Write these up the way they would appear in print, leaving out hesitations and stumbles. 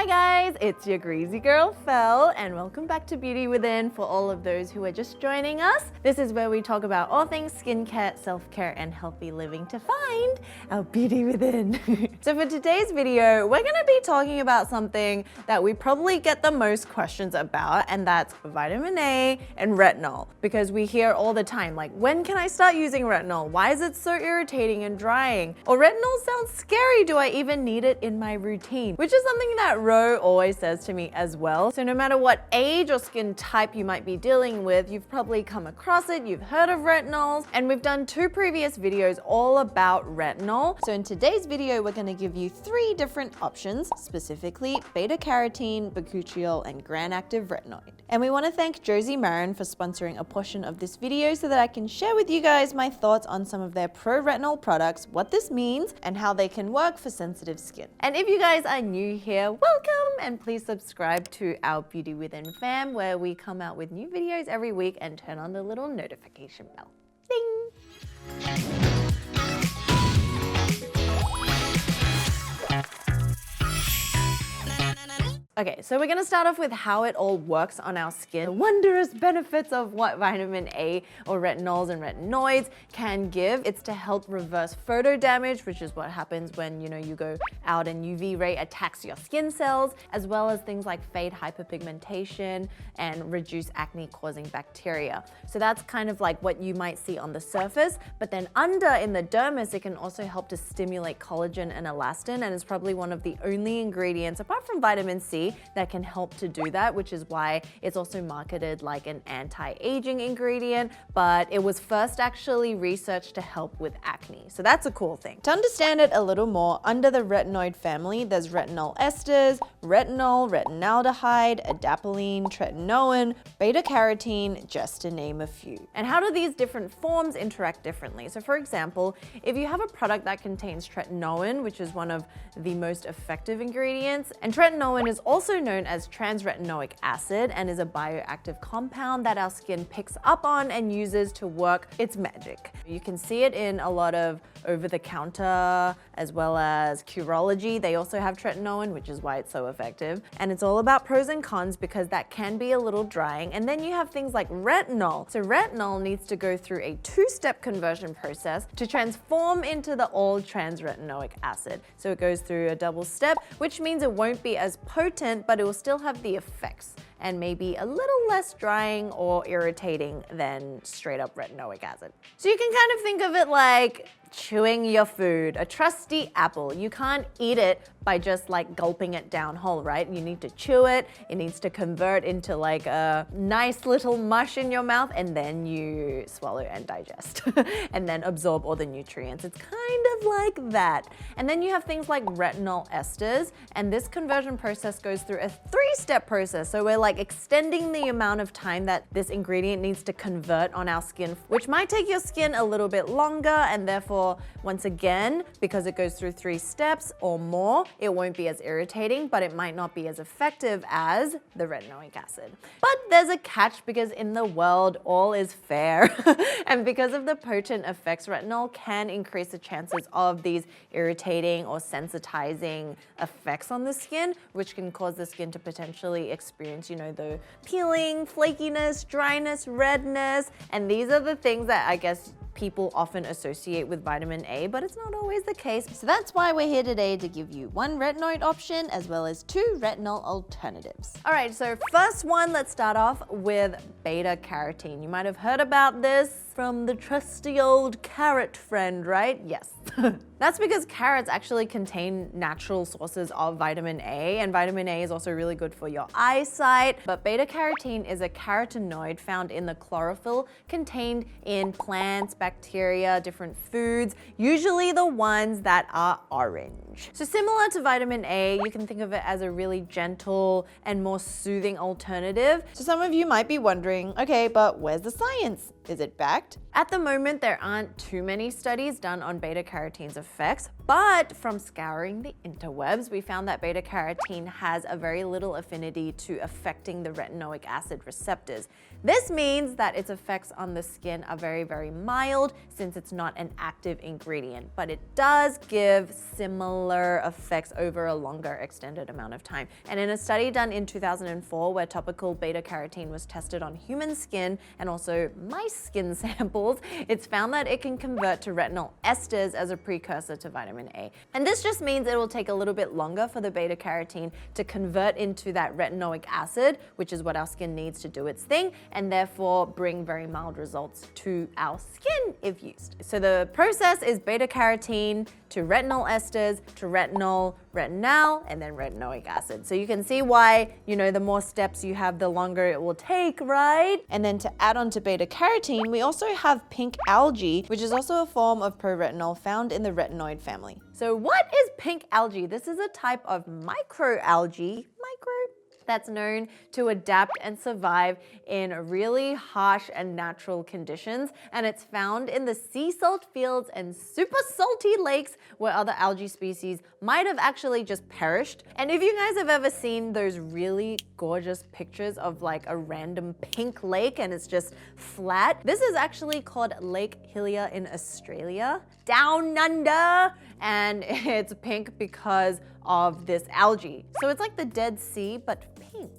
Hi guys, it's your greasy girl Fel, and welcome back to Beauty Within. For all of those who are just joining us, this is where we talk about all things skincare, self-care, and healthy living to find our beauty within. So for today's video, we're gonna be talking about something that we probably get the most questions about, and that's vitamin A and retinol. Because we hear all the time, like, when can I start using retinol? Why is it so irritating and drying? Or retinol sounds scary, do I even need it in my routine? Which is something that Ro always says to me as well. So no matter what age or skin type you might be dealing with, you've probably come across it, you've heard of retinols, and we've done 2 previous videos all about retinol. So in today's video, we're gonna give you 3 different options, specifically Beta-Carotene, Bakuchiol, and Granactive Retinoid. And we wanna thank Josie Maran for sponsoring a portion of this video so that I can share with you guys my thoughts on some of their Pro-Retinol products, what this means, and how they can work for sensitive skin. And if you guys are new here, welcome, and please subscribe to our Beauty Within fam, where we come out with new videos every week, and turn on the little notification bell. Ding! Okay, so we're gonna start off with how it all works on our skin. The wondrous benefits of what vitamin A or retinols and retinoids can give. It's to help reverse photo damage, which is what happens when you go out and UV ray attacks your skin cells, as well as things like fade hyperpigmentation and reduce acne causing bacteria. So that's kind of like what you might see on the surface, but then under in the dermis, it can also help to stimulate collagen and elastin, and it's probably one of the only ingredients, apart from vitamin C, that can help to do that, which is why it's also marketed like an anti-aging ingredient, but it was first actually researched to help with acne. So that's a cool thing. To understand it a little more, under the retinoid family, there's retinol esters, retinol, retinaldehyde, adapalene, tretinoin, beta-carotene, just to name a few. And how do these different forms interact differently? So for example, if you have a product that contains tretinoin, which is one of the most effective ingredients, and tretinoin is also known as trans-retinoic acid and is a bioactive compound that our skin picks up on and uses to work its magic. You can see it in a lot of over-the-counter as well as Curology. They also have tretinoin, which is why it's so effective. And it's all about pros and cons because that can be a little drying. And then you have things like retinol. So retinol needs to go through a 2-step conversion process to transform into the old trans-retinoic acid. So it goes through a double step, which means it won't be as potent, but it will still have the effects and maybe a little less drying or irritating than straight up retinoic acid. So you can kind of think of it like chewing your food, a trusty apple. You can't eat it by just like gulping it down whole, right? You need to chew it. It needs to convert into like a nice little mush in your mouth, and then you swallow and digest and then absorb all the nutrients. It's kind of like that. And then you have things like retinol esters, and this conversion process goes through a 3-step process. So we're like extending the amount of time that this ingredient needs to convert on our skin, which might take your skin a little bit longer, and therefore, once again, because it goes through 3 steps or more, it won't be as irritating, but it might not be as effective as the retinoic acid. But there's a catch, because in the world, all is fair. And because of the potent effects, retinol can increase the chances of these irritating or sensitizing effects on the skin, which can cause the skin to potentially experience, the peeling, flakiness, dryness, redness. And these are the things that I guess people often associate with vitamin A, but it's not always the case. So that's why we're here today to give you 1 retinoid option as well as 2 retinol alternatives. All right, so first one, let's start off with beta-carotene. You might have heard about this from the trusty old carrot friend, right? Yes. That's because carrots actually contain natural sources of vitamin A, and vitamin A is also really good for your eyesight. But beta-carotene is a carotenoid found in the chlorophyll contained in plants, bacteria, different foods, usually the ones that are orange. So similar to vitamin A, you can think of it as a really gentle and more soothing alternative. So some of you might be wondering, okay, but where's the science? Is it backed? At the moment, there aren't too many studies done on beta-carotene's effects, but from scouring the interwebs, we found that beta-carotene has a very little affinity to affecting the retinoic acid receptors. This means that its effects on the skin are very, very mild since it's not an active ingredient, but it does give similar effects over a longer extended amount of time. And in a study done in 2004 where topical beta-carotene was tested on human skin and also mice skin samples, it's found that it can convert to retinol esters as a precursor to vitamin A. And this just means it will take a little bit longer for the beta-carotene to convert into that retinoic acid, which is what our skin needs to do its thing, and therefore bring very mild results to our skin if used. So the process is beta-carotene to retinol esters to retinol, retinol, and then retinoic acid. So you can see why, the more steps you have, the longer it will take, right? And then to add on to beta-carotene, we also have pink algae, which is also a form of pro-retinol found in the retinoid family. So what is pink algae? This is a type of microalgae, that's known to adapt and survive in really harsh and natural conditions, and it's found in the sea salt fields and super salty lakes where other algae species might have actually just perished. And if you guys have ever seen those really gorgeous pictures of like a random pink lake and it's just flat, this is actually called Lake Hillier in Australia, down under, and it's pink because of this algae. So it's like the Dead Sea, but pink.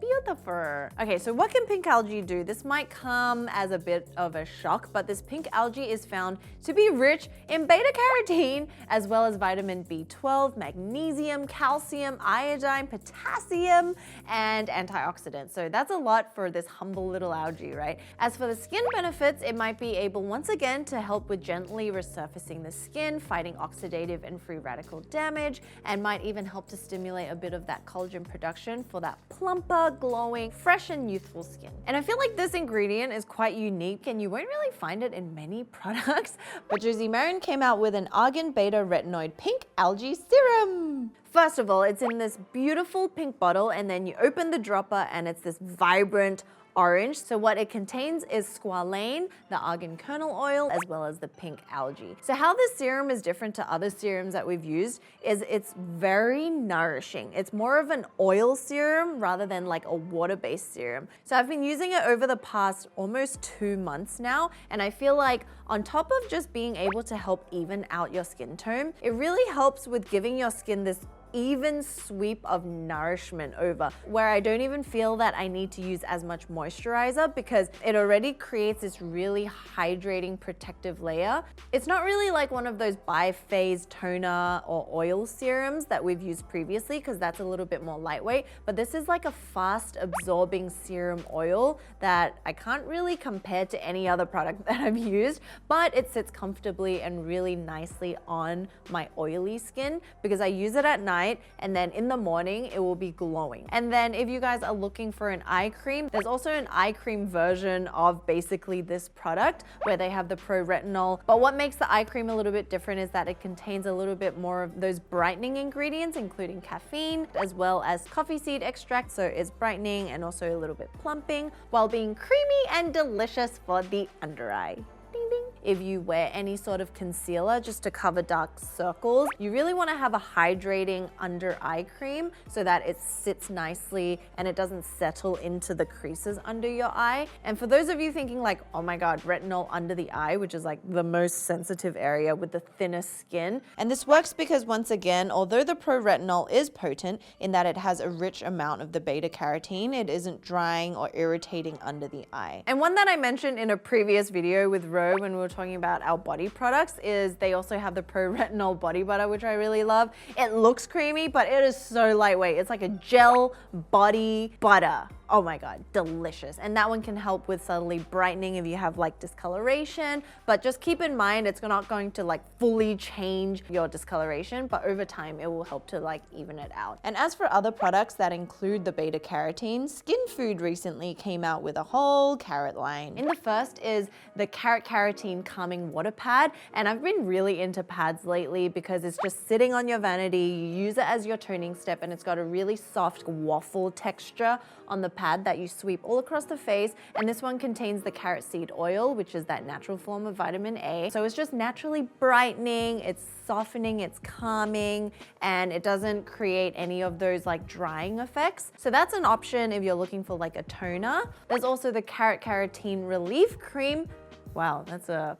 Beautiful. Okay, so what can pink algae do? This might come as a bit of a shock, but this pink algae is found to be rich in beta-carotene, as well as vitamin B12, magnesium, calcium, iodine, potassium, and antioxidants. So that's a lot for this humble little algae, right? As for the skin benefits, it might be able once again to help with gently resurfacing the skin, fighting oxidative and free radical damage, and might even help to stimulate a bit of that collagen production for that plumper, glowing, fresh and youthful skin. And I feel like this ingredient is quite unique and you won't really find it in many products, but Josie Maran came out with an Argan Beta-Retinoid Pink Algae Serum. First of all, it's in this beautiful pink bottle, and then you open the dropper and it's this vibrant orange. So what it contains is squalane, the argan kernel oil, as well as the pink algae. So how this serum is different to other serums that we've used is it's very nourishing. It's more of an oil serum rather than like a water-based serum. So I've been using it over the past almost 2 months now, and I feel like on top of just being able to help even out your skin tone, it really helps with giving your skin this even sweep of nourishment over, where I don't even feel that I need to use as much moisturizer because it already creates this really hydrating protective layer. It's not really like one of those biphase toner or oil serums that we've used previously, because that's a little bit more lightweight, but this is like a fast absorbing serum oil that I can't really compare to any other product that I've used, but it sits comfortably and really nicely on my oily skin because I use it at night, and then in the morning it will be glowing. And then if you guys are looking for an eye cream, there's also an eye cream version of basically this product where they have the Pro-Retinol. But what makes the eye cream a little bit different is that it contains a little bit more of those brightening ingredients, including caffeine, as well as coffee seed extract. So it's brightening and also a little bit plumping while being creamy and delicious for the under eye. Ding, ding. If you wear any sort of concealer just to cover dark circles, you really want to have a hydrating under eye cream so that it sits nicely and it doesn't settle into the creases under your eye. And for those of you thinking like, oh my God, retinol under the eye, which is like the most sensitive area with the thinnest skin. And this works because once again, although the Pro-Retinol is potent in that it has a rich amount of the beta-carotene, it isn't drying or irritating under the eye. And one that I mentioned in a previous video with Ro when we were talking about our body products is they also have the Pro-Retinol body butter, which I really love. It looks creamy, but it is so lightweight. It's like a gel body butter. Oh my God, delicious. And that one can help with subtly brightening if you have like discoloration, but just keep in mind it's not going to like fully change your discoloration, but over time it will help to like even it out. And as for other products that include the beta-carotene, Skinfood recently came out with a whole carrot line. In the first is the carrot-carotene calming water pad, and I've been really into pads lately because it's just sitting on your vanity, you use it as your toning step, and it's got a really soft waffle texture on the pad that you sweep all across the face, and this one contains the carrot seed oil, which is that natural form of vitamin A. So it's just naturally brightening, it's softening, it's calming, and it doesn't create any of those like drying effects. So that's an option if you're looking for like a toner. There's also the Carotene Relief Cream. Wow, that's a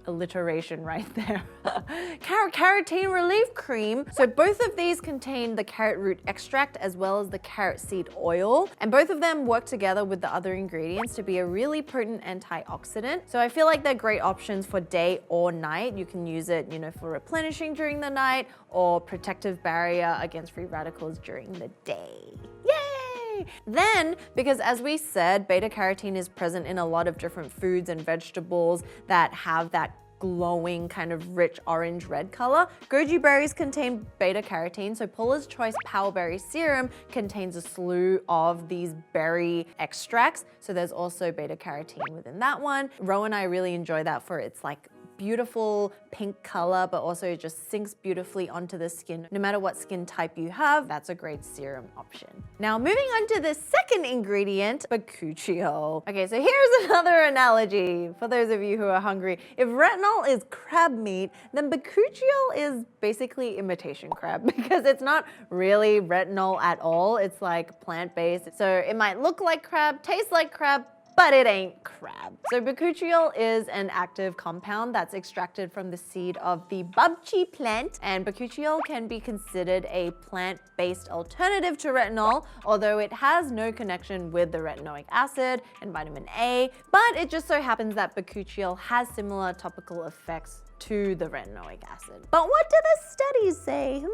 alliteration right there. Carotene Relief Cream. So both of these contain the carrot root extract as well as the carrot seed oil, and both of them work together with the other ingredients to be a really potent antioxidant. So I feel like they're great options for day or night. You can use it, for replenishing during the night or protective barrier against free radicals during the day. Yay! Then, because as we said, beta-carotene is present in a lot of different foods and vegetables that have that glowing kind of rich orange-red color. Goji berries contain beta-carotene, so Paula's Choice Power Berry Serum contains a slew of these berry extracts. So there's also beta-carotene within that one. Ro and I really enjoy that for its like beautiful pink color, but also it just sinks beautifully onto the skin. No matter what skin type you have, that's a great serum option. Now moving on to the second ingredient, Bakuchiol. Okay, so here's another analogy for those of you who are hungry. If retinol is crab meat, then Bakuchiol is basically imitation crab because it's not really retinol at all. It's like plant-based. So it might look like crab, taste like crab, but it ain't crab. So Bakuchiol is an active compound that's extracted from the seed of the babchi plant, and Bakuchiol can be considered a plant-based alternative to retinol, although it has no connection with the retinoic acid and vitamin A, but it just so happens that Bakuchiol has similar topical effects to the retinoic acid. But what do the studies say?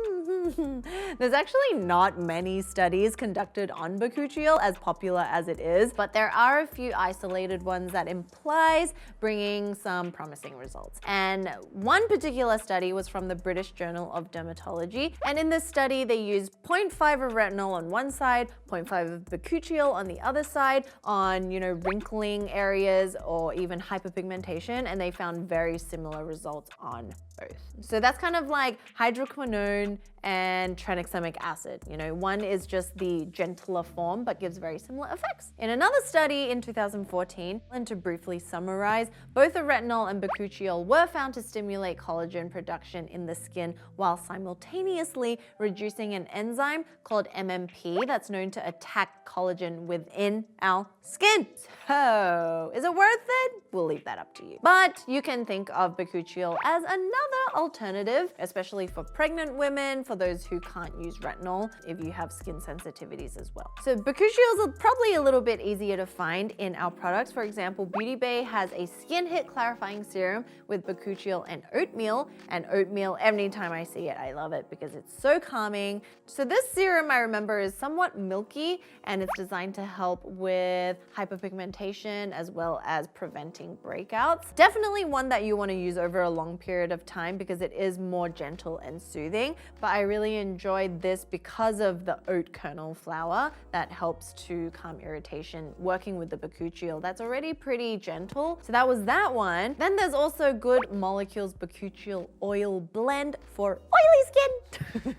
There's actually not many studies conducted on Bakuchiol, as popular as it is, but there are a few isolated ones that implies bringing some promising results. And one particular study was from the British Journal of Dermatology, and in this study they used 0.5 of retinol on one side, 0.5 of Bakuchiol on the other side on, wrinkling areas or even hyperpigmentation, and they found very similar results on both. So that's kind of like hydroquinone and tranexamic acid. One is just the gentler form but gives very similar effects. In another study in 2014, and to briefly summarize, both the retinol and Bakuchiol were found to stimulate collagen production in the skin while simultaneously reducing an enzyme called MMP that's known to attack collagen within our skin. So, is it worth it? We'll leave that up to you. But you can think of Bakuchiol as another alternative, especially for pregnant women, for those who can't use retinol, if you have skin sensitivities as well. So Bakuchiol is probably a little bit easier to find in our products. For example, Beauty Bay has a Skinhit clarifying serum with Bakuchiol and Oatmeal, and Oatmeal, anytime I see it, I love it because it's so calming. So this serum, I remember, is somewhat milky, and it's designed to help with hyperpigmentation as well as preventing breakouts. Definitely one that you want to use over a long period of time because it is more gentle and soothing, but I really enjoyed this because of the oat kernel flour that helps to calm irritation, working with the Bakuchiol that's already pretty gentle. So that was that one. Then there's also Good Molecules Bakuchiol Oil Blend for oily skin.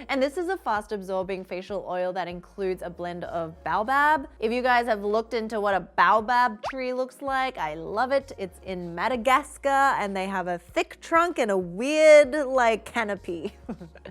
And this is a fast absorbing facial oil that includes a blend of baobab. If you guys have looked into what a baobab tree looks like, I love it. It's in Madagascar and they have a thick trunk and a weird like canopy.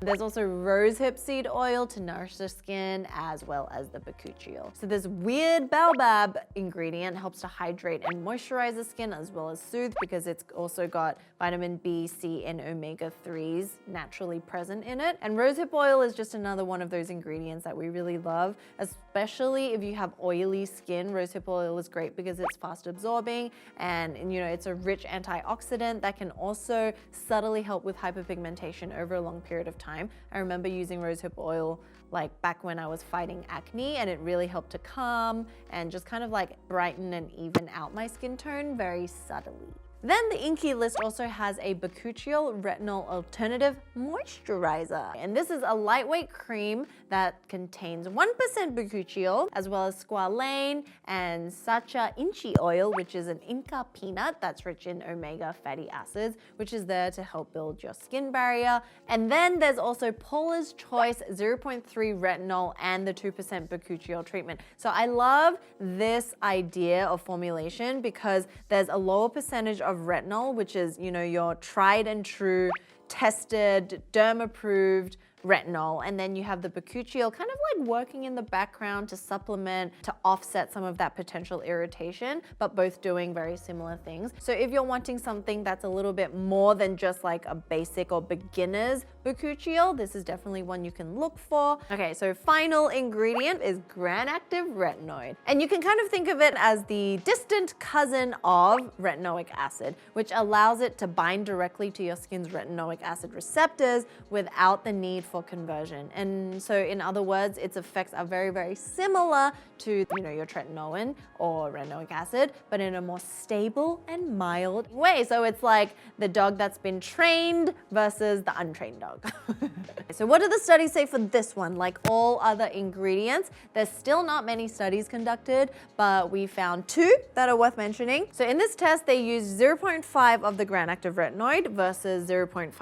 There's also rosehip seed oil to nourish the skin as well as the Bakuchiol. So this weird baobab ingredient helps to hydrate and moisturize the skin as well as soothe because it's also got vitamin B, C, and omega-3s naturally present in it. And rosehip oil is just another one of those ingredients that we really love, especially if you have oily skin. Rosehip oil is great because it's fast absorbing and it's a rich antioxidant that can also subtly help with hyperpigmentation over a long period of time. I remember using rosehip oil like back when I was fighting acne, and it really helped to calm and just kind of like brighten and even out my skin tone very subtly. Then the Inky list also has a Bakuchiol Retinol Alternative Moisturizer. And this is a lightweight cream that contains 1% Bakuchiol, as well as squalane and sacha inchi oil, which is an Inca peanut that's rich in omega fatty acids, which is there to help build your skin barrier. And then there's also Paula's Choice 0.3 retinol and the 2% Bakuchiol treatment. So I love this idea of formulation because there's a lower percentage of retinol, which is, you know, your tried and true, tested, derm-approved retinol, and then you have the Bakuchiol kind of like working in the background to supplement, to offset some of that potential irritation, but both doing very similar things. So if you're wanting something that's a little bit more than just like a basic or beginner's Bakuchiol, this is definitely one you can look for. Okay, so final ingredient is Granactive Retinoid. And you can kind of think of it as the distant cousin of retinoic acid, which allows it to bind directly to your skin's retinoic acid receptors without the need for conversion. And so in other words, its effects are very, very similar to, you know, your tretinoin or retinoic acid, but in a more stable and mild way. So it's like the dog that's been trained versus the untrained dog. So what do the studies say for this one? Like all other ingredients, there's still not many studies conducted, but we found 2 that are worth mentioning. So in this test, they used 0.5 of the Granactive Retinoid versus 0.5%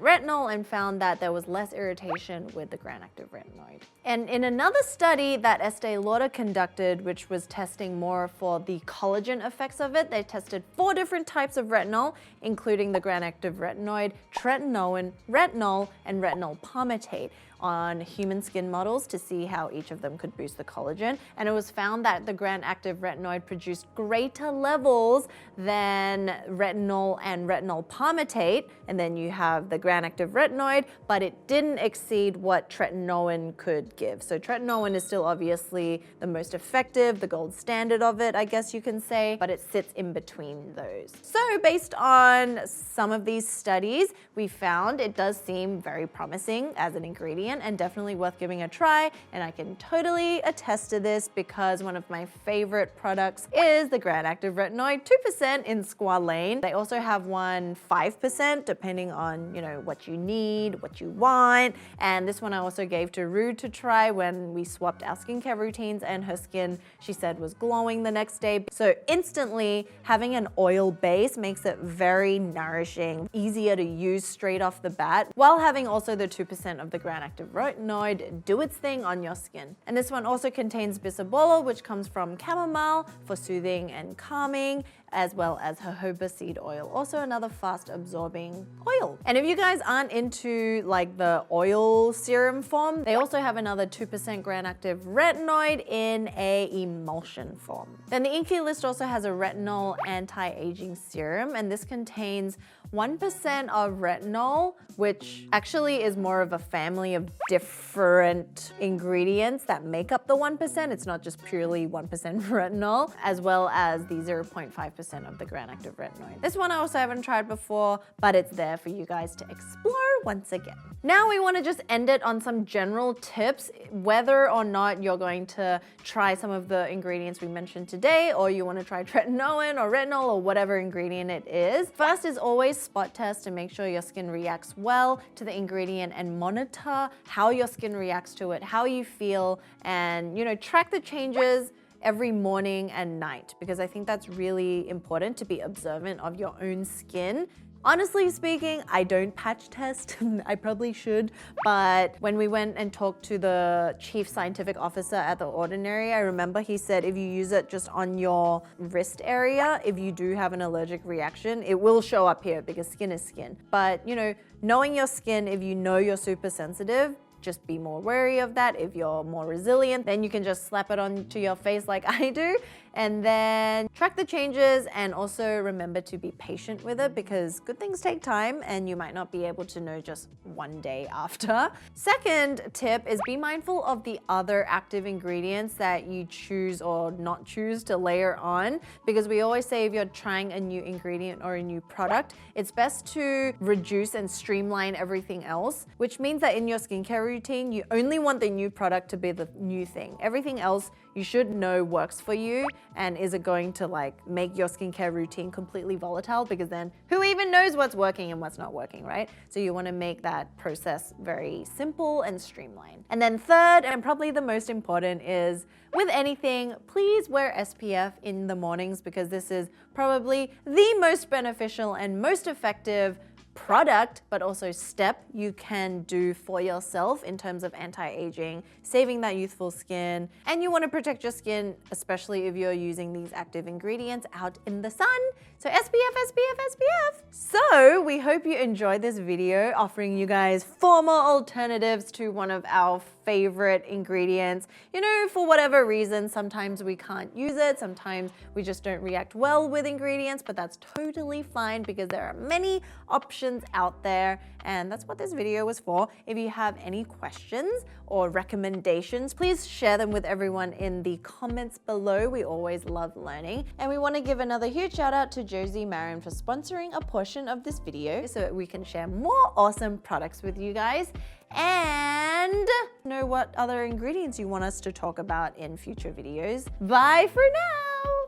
retinol and found that there was less irritation with the Granactive Retinoid. And in another study that Estee Lauder conducted, which was testing more for the collagen effects of it, they tested 4 different types of retinol, including the Granactive Retinoid, tretinoin, retinol, and retinol palmitate on human skin models to see how each of them could boost the collagen. And it was found that the Granactive Retinoid produced greater levels than retinol and retinol palmitate. And then you have the Granactive Retinoid, but it didn't exceed what tretinoin could give. So tretinoin is still obviously the most effective, the gold standard of it, I guess you can say, but it sits in between those. So based on some of these studies, we found it does seem very promising as an ingredient and definitely worth giving a try. And I can totally attest to this because one of my favorite products is the Granactive Retinoid 2% in squalane. They also have one 5% depending on, you know, what you need, what you want. And this one I also gave to Rue to try when we swapped our skincare routines, and her skin, she said, was glowing the next day. So instantly having an oil base makes it very nourishing, easier to use straight off the bat, while having also the 2% of the Granactive Retinoid do its thing on your skin. And this one also contains bisabolol, which comes from chamomile for soothing and calming, as well as jojoba seed oil, also another fast absorbing oil. And if you guys aren't into like the oil serum form, they also have another 2% Granactive Retinoid in a emulsion form. Then the Inky list also has a retinol anti-aging serum, and this contains 1% of retinol, which actually is more of a family of different ingredients that make up the 1%. It's not just purely 1% retinol, as well as the 0.5% of the Granactive Retinoid. This one I also haven't tried before, but it's there for you guys to explore once again. Now we want to just end it on some general tips, whether or not you're going to try some of the ingredients we mentioned today, or you want to try tretinoin or retinol or whatever ingredient it is. First is always spot test to make sure your skin reacts well to the ingredient and monitor how your skin reacts to it, how you feel, and, you know, track the changes every morning and night, because I think that's really important to be observant of your own skin. Honestly speaking, I don't patch test. I probably should, but when we went and talked to the chief scientific officer at The Ordinary, I remember he said if you use it just on your wrist area, if you do have an allergic reaction, it will show up here because skin is skin. But, you know, knowing your skin, if you know you're super sensitive, just be more wary of that. If you're more resilient, then you can just slap it onto your face like I do, and then track the changes, and also remember to be patient with it because good things take time and you might not be able to know just one day after. Second tip is be mindful of the other active ingredients that you choose or not choose to layer on, because we always say if you're trying a new ingredient or a new product, it's best to reduce and streamline everything else, which means that in your skincare routine, you only want the new product to be the new thing. Everything else you should know works for you and isn't going to like make your skincare routine completely volatile, because then who even knows what's working and what's not working, right? So you want to make that process very simple and streamlined. And then third, and probably the most important, is with anything, please wear SPF in the mornings, because this is probably the most beneficial and most effective product, but also step you can do for yourself in terms of anti-aging, saving that youthful skin. And you want to protect your skin, especially if you're using these active ingredients out in the sun. So SPF, SPF, SPF. So we hope you enjoyed this video offering you guys 4 more alternatives to one of our favorite ingredients. You know, for whatever reason, sometimes we can't use it, sometimes we just don't react well with ingredients, but that's totally fine because there are many options out there, and that's what this video was for. If you have any questions or recommendations, please share them with everyone in the comments below. We always love learning. And we want to give another huge shout out to Josie, Maran for sponsoring a portion of this video so that we can share more awesome products with you guys and know what other ingredients you want us to talk about in future videos. Bye for now!